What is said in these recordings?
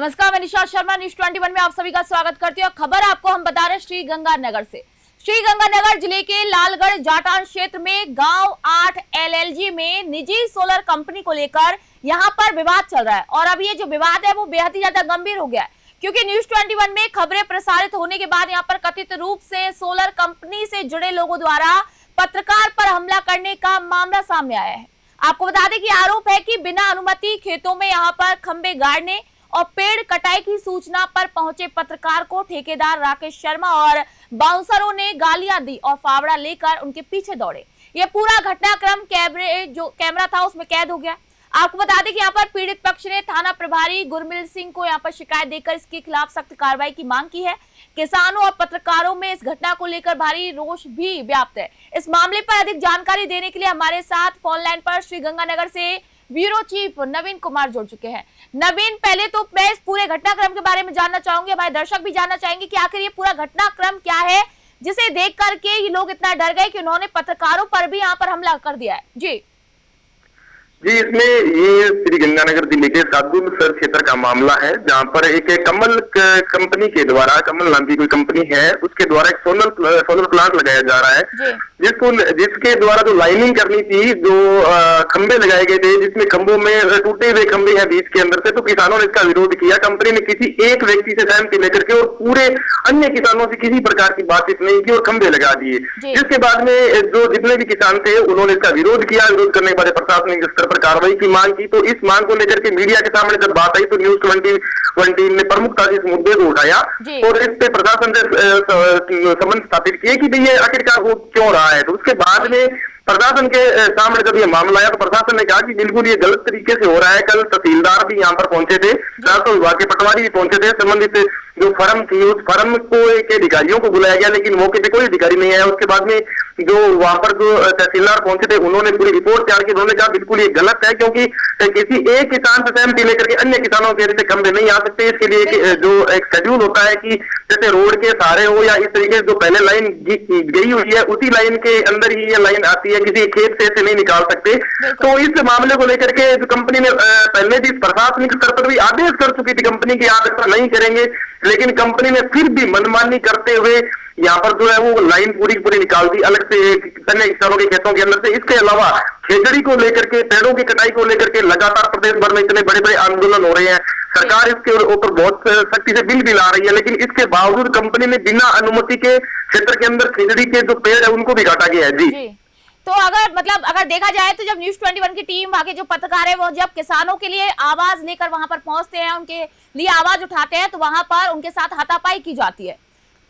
नमस्कार, मैं निशा शर्मा न्यूज 21 में आप सभी का स्वागत करती हूँ। खबर आपको हम बता रहे हैं श्रीगंगानगर से। श्रीगंगानगर जिले के लालगढ़ जाटान क्षेत्र में गांव 8 LLG में निजी सोलर कंपनी को लेकर यहां पर विवाद चल रहा है और अब ये जो विवाद है वो बेहद ही ज्यादा गंभीर हो गया है, क्योंकि न्यूज 21 में खबरें प्रसारित होने के बाद यहां पर कथित रूप से सोलर कंपनी से जुड़े लोगों द्वारा पत्रकार पर हमला करने का मामला सामने आया है। आपको बता दें कि आरोप है कि बिना अनुमति खेतों में यहाँ पर खंबे गाड़ने और पेड़ कटाई की सूचना पर पहुंचे पत्रकार को ठेकेदार राकेश शर्मा और बाउंसरों ने गालियां दी और फावड़ा लेकर उनके पीछे दौड़े। यह पूरा घटनाक्रम कैमरा था उसमें कैद हो गया। आपको बता दें कि यहाँ पर पीड़ित पक्ष ने थाना प्रभारी गुरमिल सिंह को यहाँ पर शिकायत देकर इसके खिलाफ सख्त कार्रवाई की मांग की है। किसानों और पत्रकारों में इस घटना को लेकर भारी रोष भी व्याप्त है। इस मामले पर अधिक जानकारी देने के लिए हमारे साथ फोन लाइन पर श्रीगंगानगर से ब्यूरो चीफ नवीन कुमार जुड़ चुके हैं। नवीन, पहले तो मैं इस पूरे घटनाक्रम के बारे में जानना चाहूंगी, हमारे दर्शक भी जानना चाहेंगे कि आखिर ये पूरा घटनाक्रम क्या है जिसे देख करके ये लोग इतना डर गए कि उन्होंने पत्रकारों पर भी यहाँ पर हमला कर दिया है। जी इसमें ये श्रीगंगानगर जिले के सादुलसर क्षेत्र का मामला है, जहां पर एक कमल कंपनी के द्वारा, कमल नाम की कोई कंपनी है, उसके द्वारा एक सोलर प्लांट लगाया जा रहा है, जिसके द्वारा जो लाइनिंग करनी थी, जो खंबे लगाए गए थे, जिसमें खंभों में टूटे हुए खंबे हैं बीच के अंदर से, तो किसानों ने इसका विरोध किया। कंपनी ने किसी एक व्यक्ति से सहमति लेकर के और पूरे अन्य किसानों से किसी प्रकार की बातचीत नहीं की और खंबे लगा दिए। जिसके बाद में जो जितने भी किसान थे उन्होंने इसका विरोध किया। विरोध करने के बाद प्रशासनिक स्तर पर कार्रवाई की मांग की। तो इस मांग को लेकर के मीडिया के सामने जब बात आई तो न्यूज 21 टीम ने प्रमुखता से इस मुद्दे को उठाया और इस पे प्रशासन से संबंध स्थापित किए कि भाई ये आखिरकार हो क्यों रहा है। तो उसके बाद में प्रशासन के सामने जब ये मामला आया तो प्रशासन ने कहा कि बिल्कुल ये गलत तरीके से हो रहा है। कल तहसीलदार भी यहाँ पर पहुंचे थे, राजस्व विभाग के पटवारी भी पहुंचे थे, संबंधित जो फर्म थी उस फर्म को के अधिकारियों को बुलाया गया, लेकिन मौके पे कोई अधिकारी नहीं आया। उसके बाद में जो वहां पर जो तहसीलदार पहुंचे थे उन्होंने पूरी रिपोर्ट तैयार की। उन्होंने कहा बिल्कुल ये गलत है, क्योंकि किसी एक किसान से सहमति लेकर के अन्य किसानों के जैसे खंबे नहीं आ सकते। इसके लिए जो एक शेड्यूल होता है कि जैसे रोड के सहारे हो या इस तरीके से जो पहले लाइन गई हुई है उसी लाइन के अंदर ही ये लाइन आती है, किसी खेत से ऐसे नहीं निकाल सकते। तो इस मामले को लेकर के जो कंपनी ने पहले भी प्रशासनिक स्तर पर भी आदेश कर चुकी थी कंपनी की आप ऐसा नहीं करेंगे, लेकिन कंपनी ने फिर भी मनमानी करते हुए यहाँ पर जो है वो लाइन पूरी निकाल दी अलग से अन्य किसानों के खेतों के अंदर से। इसके अलावा खेजड़ी को लेकर के, पेड़ों की कटाई को लेकर के लगातार प्रदेश भर में इतने बड़े बड़े आंदोलन हो रहे हैं। सरकार इसके ऊपर बहुत सख्ती से बिल भी ला रही है, लेकिन इसके बावजूद कंपनी ने बिना अनुमति के क्षेत्र के अंदर खेजड़ी के जो पेड़ है उनको भी काटा गया है। जी तो अगर देखा जाए तो जब न्यूज 21 की टीम, वहां के जो पत्रकार है वो जब किसानों के लिए आवाज लेकर वहां पर पहुंचते हैं, उनके लिए आवाज उठाते हैं, तो वहां पर उनके साथ हाथापाई की जाती है।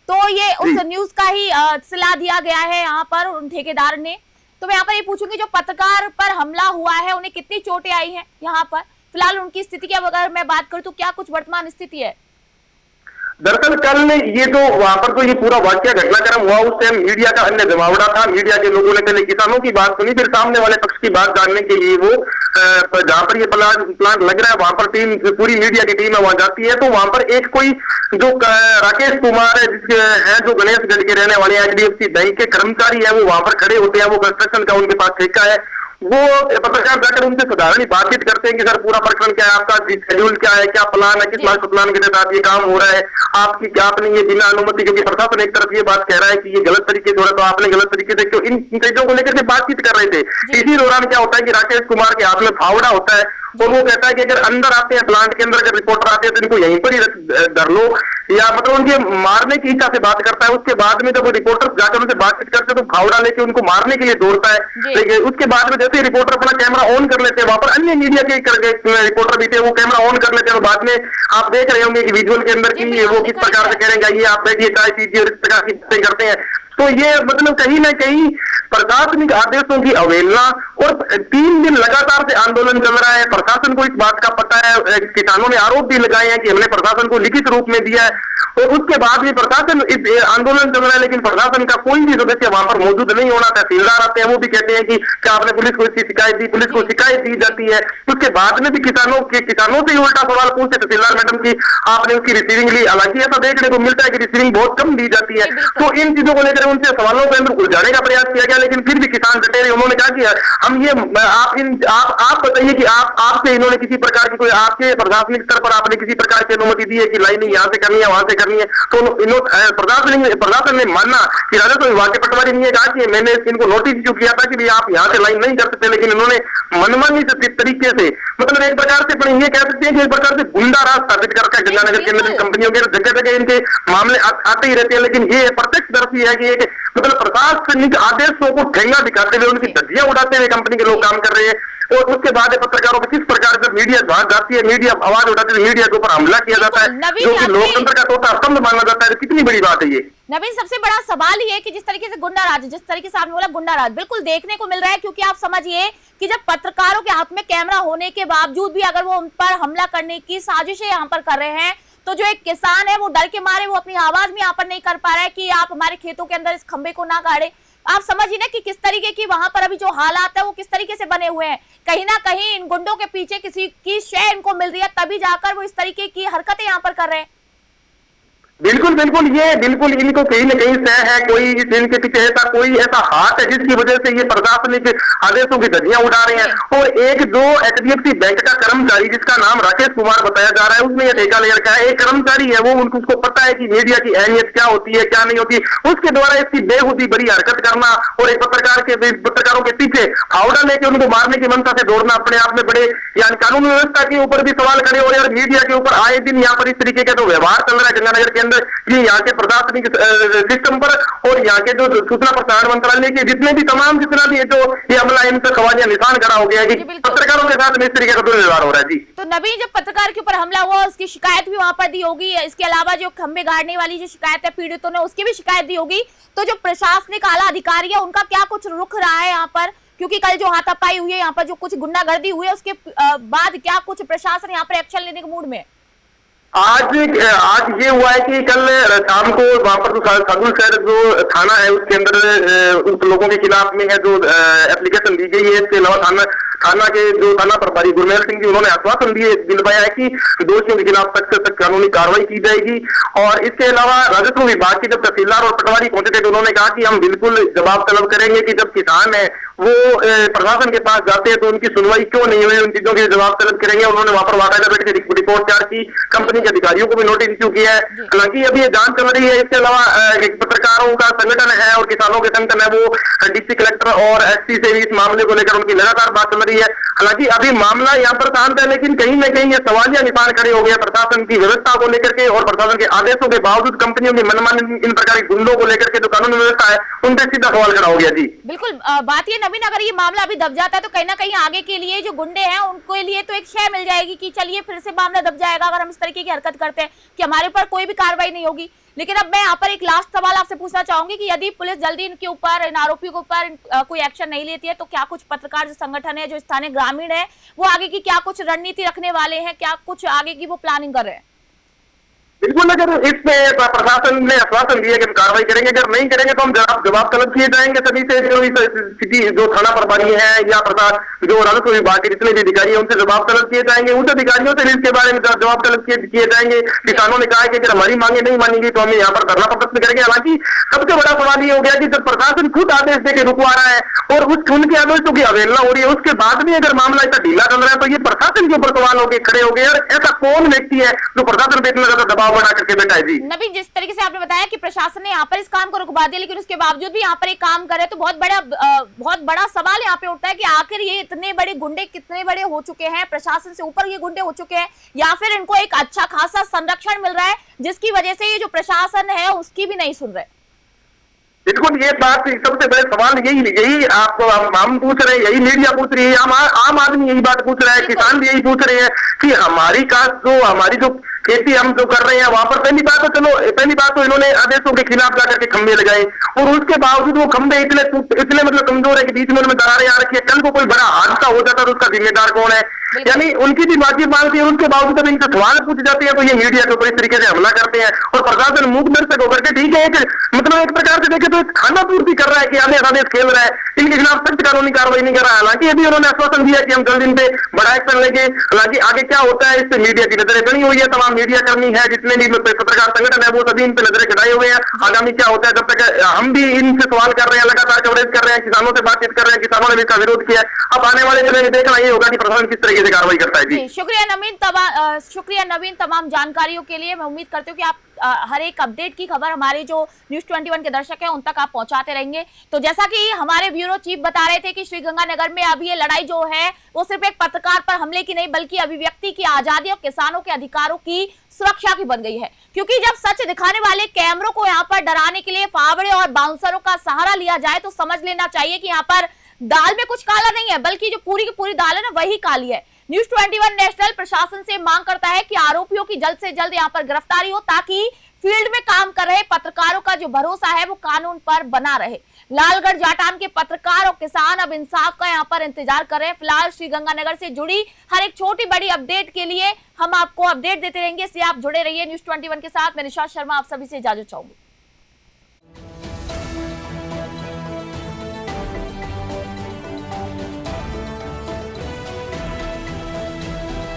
तो ये उस न्यूज का ही सिला दिया गया है यहाँ पर उन ठेकेदार ने। तो मैं यहाँ पर ये पूछूंगी, जो पत्रकार पर हमला हुआ है उन्हें कितनी चोटें आई हैं यहाँ पर, फिलहाल उनकी स्थिति की अगर मैं बात करूँ तो क्या कुछ वर्तमान स्थिति है? दरअसल कल ये जो वहां पर तो ये पूरा वाक्य घटनाक्रम हुआ उस टाइम मीडिया का अन्य जमावड़ा था। मीडिया के लोगों ने पहले किसानों की बात सुनी, फिर सामने वाले पक्ष की बात जानने के लिए वो जहां पर ये प्लांट लग रहा है वहां पर टीम, पूरी मीडिया की टीम है वहां जाती है। तो वहां पर एक कोई जो राकेश कुमार है जिसके है, जो गणेशगढ़ के रहने वाले HDFC बैंक के कर्मचारी है, वो वहां पर खड़े होते हैं। वो कंस्ट्रक्शन का उनके पास ठेका है। वो पत्रकार जाकर उनसे साधारण बातचीत करते हैं कि सर पूरा प्रकरण क्या है, आपका शेड्यूल क्या है, क्या प्लान है, किस मास्टर प्लान के तहत ये काम हो रहा है, आपने ये बिना अनुमति, क्योंकि प्रशासन एक तरफ ये बात कह रहा है कि ये गलत तरीके से हो रहा है, तो आपने गलत तरीके से क्यों, इन चीजों को लेकर के बातचीत कर रहे थे। इसी दौरान क्या होता है कि राकेश कुमार के हाथ में फावड़ा होता है और वो कहता है कि अगर अंदर आते हैं प्लांट के अंदर, अगर रिपोर्टर आते हैं तो इनको यहीं पर ही धर लो, या मतलब उनके मारने की इच्छा से बात करता है। उसके बाद में जब वो रिपोर्टर जाकर उनसे बातचीत करते हैं तो फावड़ा लेके उनको मारने के लिए दौड़ता है। उसके बाद में जैसे रिपोर्टर अपना कैमरा ऑन कर लेते हैं, वहां पर अन्य मीडिया के रिपोर्टर भी थे, वो कैमरा ऑन कर लेते हैं। बाद में आप देख रहे होंगे कि विजुअल के अंदर की वो किस प्रकार से करेंगे, ये आप बैठिए चाय पीजिए और इस प्रकार की बातें करते हैं। तो ये मतलब कहीं ना कहीं प्रशासनिक आदेशों की अवहेलना, और 3 दिन लगातार से आंदोलन चल रहा है। प्रशासन को इस बात का पता है, किसानों ने आरोप भी लगाए हैं कि हमने प्रशासन को लिखित रूप में दिया है, और उसके बाद भी प्रशासन इस आंदोलन चल रहा है, लेकिन प्रशासन का कोई भी सदस्य वहां पर मौजूद नहीं होना। तहसीलदार आते हैं, वो भी कहते हैं कि क्या आपने पुलिस को इसकी शिकायत दी, पुलिस को शिकायत दी जाती है। उसके बाद में भी किसानों से ही उल्टा सवाल पूछते तहसीलदार मैडम की, आपने उसकी रिसीविंग ली। हालांकि ऐसा देखने को मिलता है कि रिसीविंग बहुत कम दी जाती है। तो इन चीजों को लेकर उनसे सवालों के अंदर उलझाने का प्रयास किया गया, लेकिन फिर भी किसान डटे रहे। उन्होंने कहा कि हम ये आप बताइए कि आपसे इन्होंने किसी प्रकार की कोई आपके प्रशासनिक स्तर पर आपने किसी प्रकार की अनुमति दी है कि लाइनिंग यहाँ से करनी है वहां से करनी है? तो प्रशासन ने माना कि राजस्व विभाग के पटवारी ने कहा कि मैंने इनको नोटिस इशू किया था कि आप यहाँ से लाइन नहीं कर सकते, लेकिन इन्होंने मनमानी से तरीके से, मतलब एक प्रकार से अपने ये कह सकते हैं कि एक प्रकार से गुंडा राज स्थापित करके गंगानगर के अंदर कंपनियों के जगह जगह इनके मामले आते ही रहते हैं। लेकिन ये प्रत्यक्षदर्शी है कि एक मतलब प्रशासनिक आदेशों को ठेंगा दिखाते हुए उनकी धज्जियां उड़ाते हुए कंपनी के लोग काम कर रहे हैं, और उसके बाद पत्रकारों को किस प्रकार से मीडिया भाग जाती है, मीडिया आवाज उठाती है, मीडिया के ऊपर हमला किया जाता है, जो कि लोकतंत्र का चौथा स्तंभ माना जाता है। कितनी बड़ी बात है ये। नवीन, सबसे बड़ा सवाल ये है कि जिस तरीके से गुंडा राज, जिस तरीके से आपने बोला गुंडा राज, बिल्कुल देखने को मिल रहा है। क्योंकि आप समझिए कि जब पत्रकारों के हाथ में कैमरा होने के बावजूद भी अगर वो उन पर हमला करने की साजिशें यहाँ पर कर रहे हैं, तो जो एक किसान है वो डर के मारे वो अपनी आवाज भी यहाँ पर नहीं कर पा रहा है कि आप हमारे खेतों के अंदर इस खंबे को ना गाड़े। आप समझिए ना कि किस तरीके की वहां पर अभी जो हालात है वो किस तरीके से बने हुए हैं। कहीं ना कहीं इन गुंडों के पीछे किसी की शय इनको मिल रही है, तभी जाकर वो इस तरीके की हरकतें यहाँ पर कर रहे हैं। बिल्कुल बिल्कुल, ये बिल्कुल इनको कहीं न कहीं सह है, कोई इनके पीछे ऐसा कोई ऐसा हाथ है जिसकी वजह से ये प्रशासनिक आदेशों की धज्जियां उड़ा रहे हैं। और एक जो HDFC बैंक का कर्मचारी जिसका नाम राकेश कुमार बताया जा रहा है, उसने ये ठेका ले रखा है। एक कर्मचारी है वो, उसको पता है कि मीडिया की अहमियत क्या होती है क्या नहीं होती, उसके द्वारा इसकी बेहूदी बड़ी हरकत करना और एक पत्रकारों के पीछे फावड़ा लेके उनको मारने की मंशा से दौड़ना अपने आप में बड़े, यानी कानून व्यवस्था के ऊपर भी सवाल खड़े हो रहे हैं। और मीडिया के ऊपर आए दिन यहाँ पर इस तरीके का जो व्यवहार चल रहा है गंगानगर के ये यहाँ के प्रशासनिक सिस्टम पर और यहाँ के जो सूचना प्रसारण मंत्रालय के जितने भी जितना भी जो ये हमला इन पर सवालिया निशान खड़ा हो गया है कि पत्रकारों के साथ में इस तरीके का दुर्व्यवहार हो रहा है। जी, तो नवीन, जब पत्रकार के ऊपर हमला हुआ उसकी शिकायत भी वहां पर दी होगी, इसके अलावा जो खंबे गाड़ने वाली जो शिकायत है पीड़ितों ने उसकी भी शिकायत दी होगी, तो जो प्रशासनिक आला अधिकारी है उनका क्या कुछ रुख रहा है यहाँ पर? क्योंकि कल जो हाथापाई हुई है यहाँ पर, जो कुछ गुंडागर्दी हुई है, उसके बाद क्या कुछ प्रशासन यहाँ पर एक्शन लेने के मूड में? आज ये हुआ है कि कल शाम को वहां पर सादुल शहर जो थाना है उसके अंदर उन लोगों के खिलाफ में है जो एप्लीकेशन दी गई है। इसके अलावा थाना के जो थाना प्रभारी गुरमेल सिंह जी, उन्होंने आश्वासन दिलवाया है कि दोषियों के खिलाफ सख्त से सख्त कानूनी कार्रवाई की जाएगी। और इसके अलावा राजस्व विभाग के जब तहसीलदार और पटवारी पहुंचे थे तो उन्होंने कहा कि हम बिल्कुल जवाब तलब करेंगे कि जब किसान है वो प्रशासन के पास जाते हैं तो उनकी सुनवाई क्यों नहीं हुई, उन चीजों के जवाब तलब करेंगे। उन्होंने वहां पर बाकायदा बैठ के रिपोर्ट तैयार की, कंपनी के अधिकारियों को भी नोटिस इश्यू किया है। हालांकि अभी ये जांच चल रही है। इसके अलावा पत्रकारों का संगठन है और किसानों के संगठन है, वो डिप्टी कलेक्टर और एसपी से भी इस मामले को लेकर उनकी लगातार बात चल रही है। हालांकि अभी मामला यहाँ पर शांत है, लेकिन कहीं न कहीं ये सवालिया निशान खड़े हो गए प्रशासन की व्यवस्था को लेकर के और प्रशासन के आदेशों के बावजूद कंपनियों की मनमानी इन प्रकार के गुंडों को लेकर के जो कानून व्यवस्था है उन पर सीधा सवाल खड़ा हो गया। जी बिल्कुल, बात ये नवीन, अगर ये मामला अभी दब जाता है तो कहीं ना कहीं आगे के लिए जो गुंडे हैं उनके लिए तो एक शय मिल जाएगी कि चलिए फिर से मामला दब जाएगा अगर हम इस तरीके की हरकत करते हैं कि हमारे ऊपर कोई भी कार्रवाई नहीं होगी। लेकिन अब मैं यहाँ पर एक लास्ट सवाल आपसे पूछना चाहूंगी कि यदि पुलिस जल्दी इनके ऊपर, इन आरोपियों के ऊपर कोई एक्शन नहीं लेती है तो क्या कुछ पत्रकार जो संगठन है, जो स्थानीय ग्रामीण है, वो आगे की क्या कुछ रणनीति रखने वाले हैं, क्या कुछ आगे की वो प्लानिंग कर रहे हैं? बिल्कुल, अगर इस पे प्रशासन ने आश्वासन दिया कि हम कार्रवाई करेंगे, अगर नहीं करेंगे तो हम जवाब तलब किए जाएंगे सभी से। जो थाना प्रभारी है या जो राजस्व विभाग के जितने भी अधिकारी हैं उनसे जवाब तलब किए जाएंगे, उन अधिकारियों से इसके बारे में जवाब तलब किए जाएंगे। किसानों ने कहा कि अगर हमारी मांगे नहीं मानेंगी तो हम यहाँ पर धरना प्रदर्शन करेंगे। हालांकि सबसे बड़ा सवाल ये हो गया कि जब प्रशासन खुद आदेश देकर रुकवा रहा है और उनके आदेशों की अवहेलना हो रही है, उसके बाद भी अगर मामला इतना ढीला चल रहा है तो ये प्रशासन के ऊपर सवाल होकर खड़े हो गए। और ऐसा कौन व्यक्ति है जो प्रशासन पे इतना ज्यादा दबाव बना करके बैठा है? जी नवीन, जिस तरीके से आपने बताया कि प्रशासन ने यहाँ पर इस काम को रुकवा दिया, लेकिन उसके बावजूद भी यहाँ पर एक काम करे तो बहुत बड़ा सवाल यहाँ पे उठता है कि आखिर ये इतने बड़े गुंडे कितने बड़े हो चुके हैं, प्रशासन से ऊपर ये गुंडे हो चुके हैं, या फिर इनको एक अच्छा खासा संरक्षण मिल रहा है जिसकी वजह से ये जो प्रशासन है उसकी भी नहीं सुन रहे? बिल्कुल, ये बात सबसे बड़े सवाल यही आपको हम पूछ रहे हैं, यही मीडिया पूछ रही है, आम आदमी यही बात पूछ रहा है, किसान भी यही पूछ रहे हैं कि हमारी जो खेती हम जो कर रहे हैं वहां पर पहली बात तो इन्होंने आदेशों के खिलाफ जाकर के खंबे लगाए और उसके बावजूद वो खंबे इतने मतलब कमजोर है कि बीच में उनमें दरारें आ रखी है। कल को कोई बड़ा हादसा हो जाता तो उसका जिम्मेदार कौन है? यानी उनकी भी बातचीत मांगती है, उसके बावजूद जब इनसे सवाल पूछे जाते हैं तो ये मीडिया के ऊपर इस तरीके से हमला करते हैं और प्रशासन मूक दर्शक होकर के ठीक है मतलब एक प्रकार से देखे तो खाना पूर्ति कर रहा है कि आदेश खेल रहा है, इनके खिलाफ सख्त कानूनी कार्रवाई नहीं कर रहा है। हालांकि अभी उन्होंने आश्वासन दिया कि हम जल्द इन पे बड़ा एक्शन लेंगे। हालांकि आगे क्या होता है इस पे मीडिया की नजरें बनी हुई है तमाम तमाम मीडिया कर्मी है, जितने भी पत्रकार संगठन है, वो सभी इन पे नजरें गड़ाए हुए हैं। आगामी क्या होता है, जब तक हम भी इनसे सवाल कर रहे हैं, लगातार कवरेज कर रहे हैं, किसानों से बातचीत कर रहे हैं, किसानों ने भी इसका विरोध किया है। अब आने वाले दिनों में देखना ये होगा कि प्रशासन किस तरीके से कार्रवाई करता है। जी शुक्रिया नवीन तमाम जानकारियों के लिए। मैं उम्मीद करती हूँ कि आप हर एक अपडेट की खबर हमारे जो न्यूज़ 21 के दर्शक हैं उन तक आप पहुंचाते रहेंगे। तो जैसा कि हमारे ब्यूरो चीफ बता रहे थे कि श्रीगंगानगर में अभी ये लड़ाई जो है वो सिर्फ एक पत्रकार पर हमले की नहीं बल्कि अभिव्यक्ति की आजादी और किसानों के अधिकारों की सुरक्षा की बन गई है, क्योंकि जब सच दिखाने वाले कैमरों को यहाँ पर डराने के लिए फावड़े और बाउंसरों का सहारा लिया जाए तो समझ लेना चाहिए कि यहाँ पर दाल में कुछ काला नहीं है, बल्कि जो पूरी की पूरी दाल है ना वही काली है। न्यूज़ 21 नेशनल प्रशासन से मांग करता है कि आरोपियों की जल्द से जल्द यहाँ पर गिरफ्तारी हो ताकि फील्ड में काम कर रहे पत्रकारों का जो भरोसा है वो कानून पर बना रहे। लालगढ़ जाटान के पत्रकार और किसान अब इंसाफ का यहाँ पर इंतजार कर रहे हैं। फिलहाल श्रीगंगानगर से जुड़ी हर एक छोटी बड़ी अपडेट के लिए हम आपको अपडेट देते रहेंगे, इसलिए आप जुड़े रहिए न्यूज़ 21 के साथ। मैं निशा शर्मा आप सभी से इजाजत चाहूंगी।